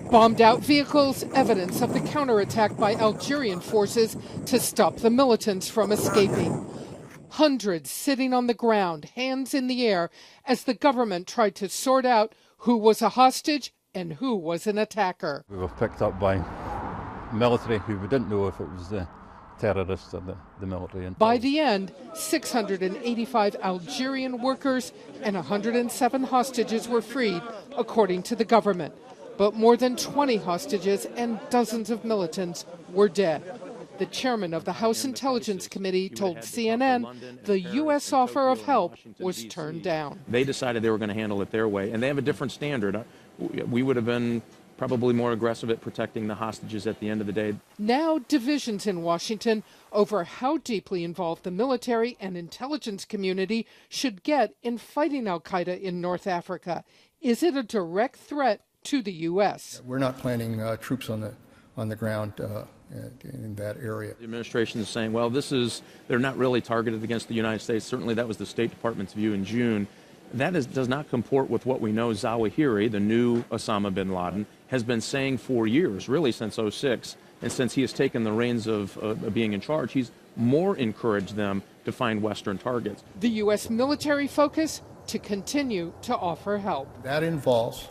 Bombed out vehicles, evidence of the counterattack by Algerian forces to stop the militants from escaping. Hundreds sitting on the ground, hands in the air, as the government tried to sort out who was a hostage and who was an attacker. We were picked up by military who we didn't know if it was the terrorists or the military. By the end, 685 Algerian workers and 107 hostages were freed, according to the government. But more than 20 hostages and dozens of militants were dead. The chairman of the House Intelligence Committee told CNN the U.S. offer of help was turned down. They decided they were going to handle it their way, and they have a different standard. We would have been probably more aggressive at protecting the hostages at the end of the day. Now divisions in Washington over how deeply involved the military and intelligence community should get in fighting al-Qaeda in North Africa. Is it a direct threat to the U.S.? We're not planning troops on the ground in that area. The administration is saying, well, they're not really targeted against the United States. Certainly that was the State Department's view in June. That does not comport with what we know Zawahiri, the new Osama bin Laden, has been saying for years, really since '06. And since he has taken the reins of being in charge, he's more encouraged them to find Western targets. The U.S. military focus to continue to offer help. That involves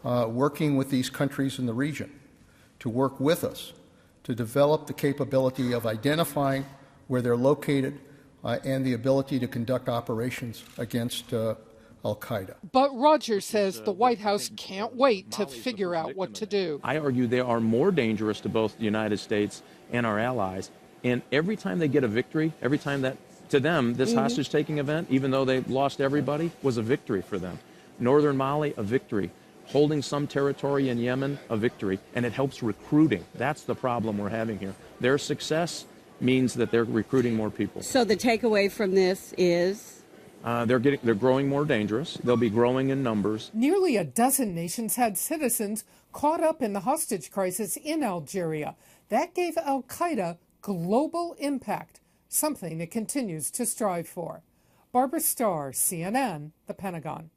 working with these countries in the region to work with us to develop the capability of identifying where they're located and the ability to conduct operations against al-Qaeda. But Rogers says the White House can't wait to figure out what to do. I argue they are more dangerous to both the United States and our allies. And every time they get a victory, every time that, to them, this hostage-taking event, even though they lost everybody, was a victory for them. Northern Mali, a victory. Holding some territory in Yemen, a victory. And it helps recruiting. That's the problem we're having here. Their success means that they're recruiting more people. So the takeaway from this is? They're growing more dangerous. They'll be growing in numbers. Nearly a dozen nations had citizens caught up in the hostage crisis in Algeria. That gave al-Qaeda global impact, something it continues to strive for. Barbara Starr, CNN, The Pentagon.